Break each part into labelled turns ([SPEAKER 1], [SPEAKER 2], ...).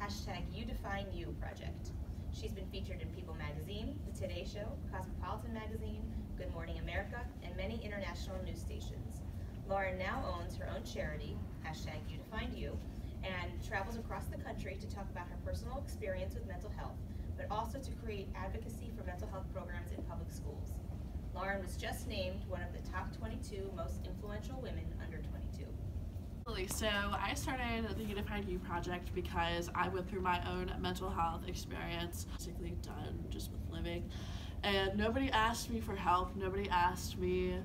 [SPEAKER 1] #YouDefineYou project. She's been featured in People magazine, The Today Show, Cosmopolitan magazine, Good Morning America, and many international news stations. Lauren now owns her own charity, #YouDefineYou, and travels across the country to talk about her personal experience with mental health, but also to create advocacy for mental health programs in public schools. Lauren was just named one of the top 22 most influential women under 22.
[SPEAKER 2] So I started the YouDefineYou project because I went through my own mental health experience, basically done just with living, and nobody asked me for help, nobody asked me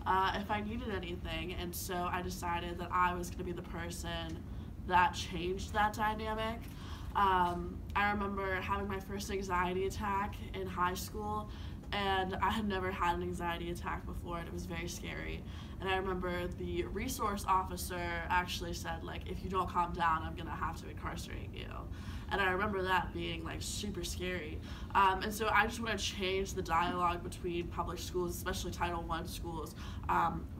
[SPEAKER 2] if I needed anything, and so I decided that I was going to be the person that changed that dynamic. I remember having my first anxiety attack in high school, and I had never had an anxiety attack before, and it was very scary. And I remember the resource officer actually said, like, if you don't calm down, I'm gonna have to incarcerate you. And I remember that being like super scary. And so I just want to change the dialogue between public schools, especially Title I schools,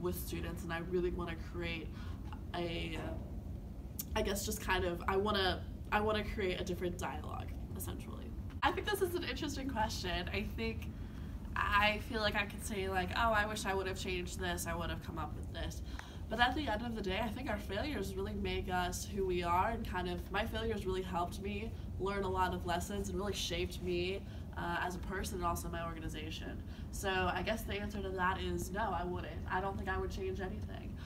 [SPEAKER 2] with students, and I really want to create I guess just kind of, I want to create a different dialogue, essentially. I think this is an interesting question. I feel like I could say, like, oh, I wish I would have changed this, I would have come up with this. But at the end of the day, I think our failures really make us who we are, and kind of, my failures really helped me learn a lot of lessons and really shaped me as a person and also my organization. So I guess the answer to that is no, I wouldn't. I don't think I would change anything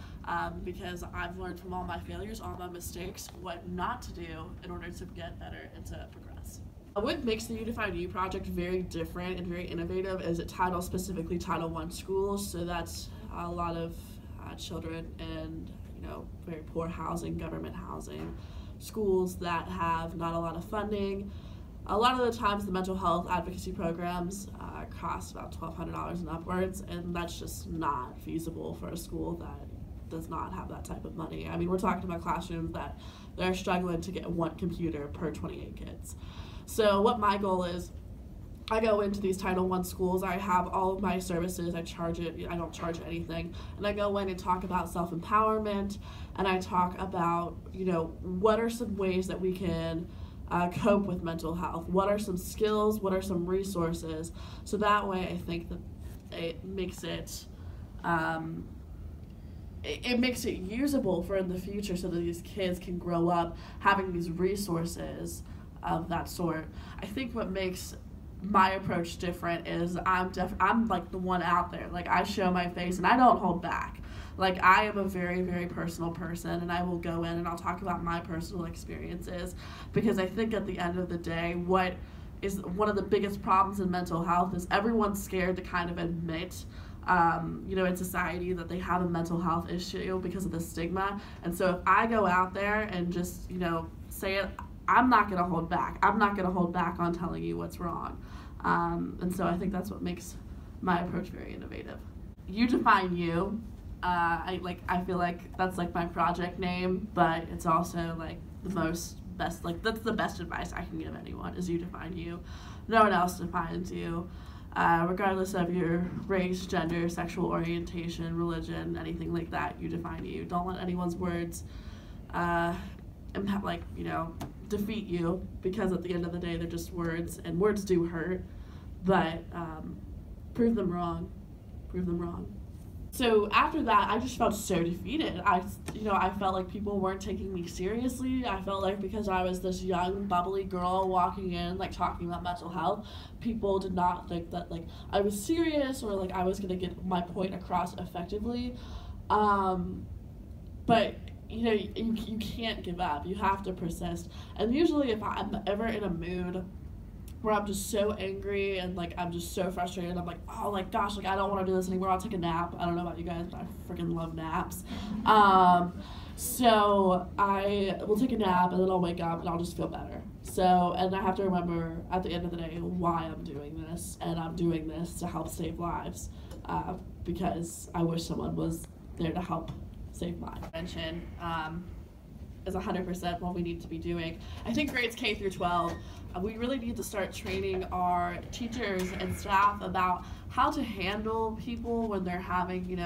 [SPEAKER 2] because I've learned from all my failures, all my mistakes, what not to do in order to get better and to progress. What makes the YouDefineYou project very different and very innovative is it titles specifically Title I schools, so that's a lot of children in very poor housing, government housing, schools that have not a lot of funding. A lot of the times the mental health advocacy programs cost about $1,200 and upwards, and that's just not feasible for a school that does not have that type of money. I mean, we're talking about classrooms that they're struggling to get one computer per 28 kids. So what my goal is, I go into these Title I schools, I have all of my services, I don't charge anything, and I go in and talk about self-empowerment, and I talk about, what are some ways that we can cope with mental health, what are some skills, what are some resources, so that way I think that it makes it usable for in the future so that these kids can grow up having these resources of that sort. I think what makes my approach different is I'm like the one out there. Like, I show my face and I don't hold back. Like, I am a very, very personal person, and I will go in and I'll talk about my personal experiences, because I think at the end of the day, what is one of the biggest problems in mental health is everyone's scared to kind of admit in society that they have a mental health issue because of the stigma. And so if I go out there and just, say it, I'm not going to hold back. I'm not going to hold back on telling you what's wrong. And so I think that's what makes my approach very innovative. YouDefineYou. I feel like that's like my project name, but it's also like that's the best advice I can give anyone is you define you. No one else defines you. Regardless of your race, gender, sexual orientation, religion, anything like that, you define you. Don't let anyone's words defeat you, because at the end of the day they're just words, and words do hurt, but prove them wrong. So after that, I just felt so defeated. I felt like people weren't taking me seriously. I felt like because I was this young, bubbly girl walking in, like, talking about mental health, people did not think that, like, I was serious or, like, I was going to get my point across effectively. But, you can't give up. You have to persist. And usually if I'm ever in a mood where I'm just so angry and, like, I'm just so frustrated, I'm like, oh, like, gosh, like, I don't want to do this anymore, I'll take a nap. I don't know about you guys, but I freaking love naps. So I will take a nap, and then I'll wake up and I'll just feel better. So, and I have to remember at the end of the day why I'm doing this, and I'm doing this to help save lives, because I wish someone was there to help save mine. Prevention is 100% what we need to be doing. I think grades K through 12, we really need to start training our teachers and staff about how to handle people when they're having,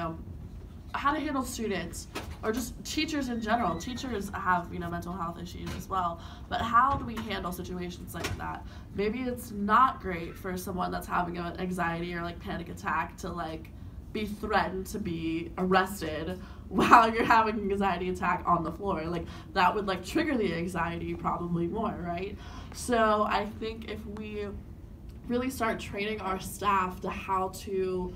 [SPEAKER 2] how to handle students or just teachers in general. Teachers have, mental health issues as well. But how do we handle situations like that? Maybe it's not great for someone that's having an anxiety or like panic attack to like be threatened to be arrested while you're having an anxiety attack on the floor. Like that would like trigger the anxiety probably more, right? So I think if we really start training our staff to how to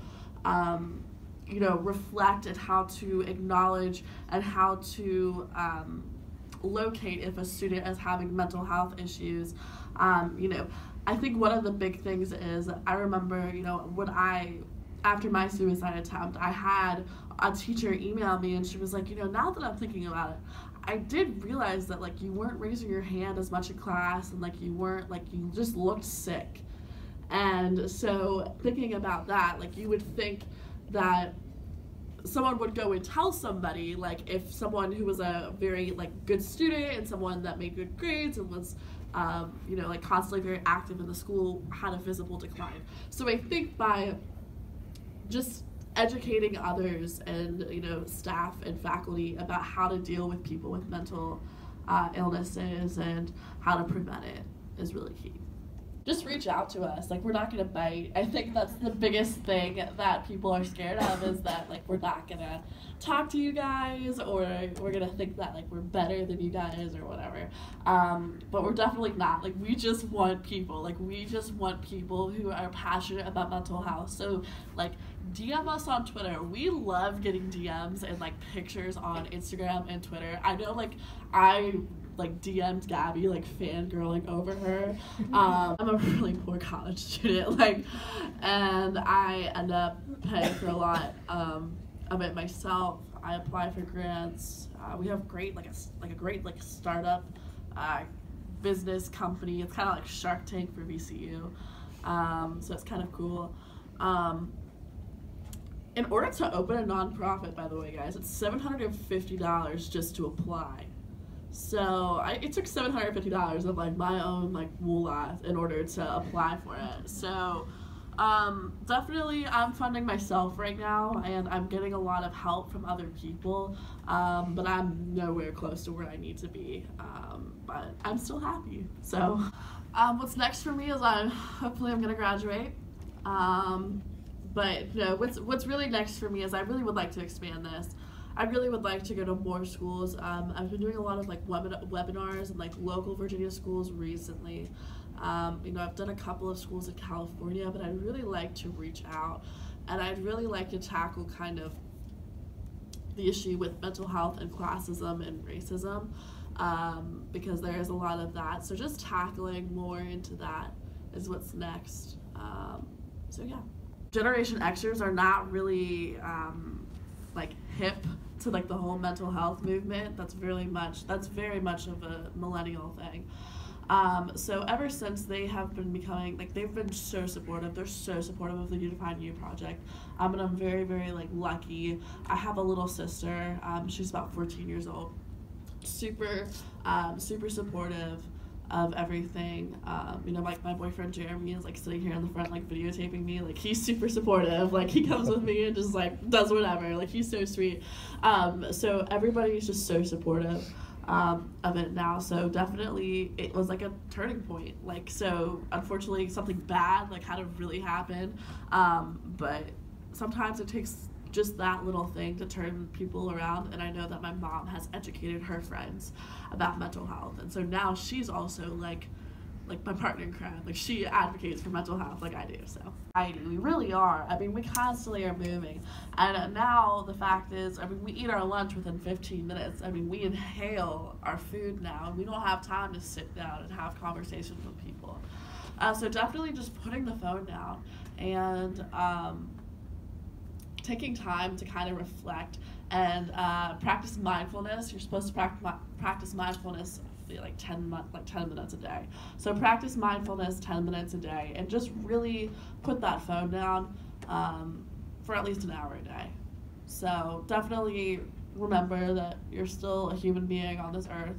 [SPEAKER 2] reflect and how to acknowledge and how to locate if a student is having mental health issues. I think one of the big things is, I remember, after my suicide attempt, I had a teacher email me and she was like, now that I'm thinking about it, I did realize that like you weren't raising your hand as much in class and like you weren't, like you just looked sick. And so thinking about that, like you would think that someone would go and tell somebody, like if someone who was a very like good student and someone that made good grades and was like constantly very active in the school had a visible decline. So I think by just educating others and staff and faculty about how to deal with people with mental illnesses and how to prevent it is really key. Just reach out to us. Like, we're not going to bite. I think that's the biggest thing that people are scared of, is that, like, we're not going to talk to you guys, or we're going to think that, like, we're better than you guys or whatever. But we're definitely not. Like, we just want people. Like, we just want people who are passionate about mental health. So, like, DM us on Twitter. We love getting DMs and, like, pictures on Instagram and Twitter. I know, like, I DM'd Gabby, like fangirling over her. I'm a really poor college student, and I end up paying for a lot of it myself. I apply for grants. We have great, a great startup business company. It's kind of like Shark Tank for VCU, so it's kind of cool. In order to open a nonprofit, by the way, guys, it's $750 just to apply. So it took $750 of my own moolah in order to apply for it. So definitely I'm funding myself right now, and I'm getting a lot of help from other people, but I'm nowhere close to where I need to be, but I'm still happy. So what's next for me is hopefully I'm gonna graduate, but what's really next for me is I really would like to expand this. I really would like to go to more schools. I've been doing a lot of webinars in local Virginia schools recently. I've done a couple of schools in California, but I'd really like to reach out, and I'd really like to tackle kind of the issue with mental health and classism and racism, because there is a lot of that. So just tackling more into that is what's next. So yeah. Generation Xers are not really hip to the whole mental health movement. That's very much of a millennial thing. So ever since they have been becoming, they've been so supportive. They're so supportive of the Unifying You project. And I'm very, very lucky. I have a little sister. She's about 14 years old. Super supportive of everything. My boyfriend Jeremy is sitting here in the front videotaping me. He's super supportive. He comes with me and just does whatever. He's so sweet. So everybody is just so supportive of it now. So definitely it was a turning point. So unfortunately something bad had to really happen. But sometimes it takes just that little thing to turn people around, and I know that my mom has educated her friends about mental health, and so now she's also my partner in crime. She advocates for mental health like I do. So we really are. We constantly are moving, and now the fact is, we eat our lunch within 15 minutes. We inhale our food now, and we don't have time to sit down and have conversations with people. So definitely just putting the phone down and taking time to kind of reflect and practice mindfulness. You're supposed to practice mindfulness 10 minutes a day. So practice mindfulness 10 minutes a day, and just really put that phone down for at least an hour a day. So definitely remember that you're still a human being on this earth,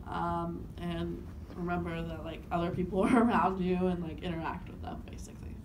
[SPEAKER 2] and remember that other people are around you, and interact with them basically.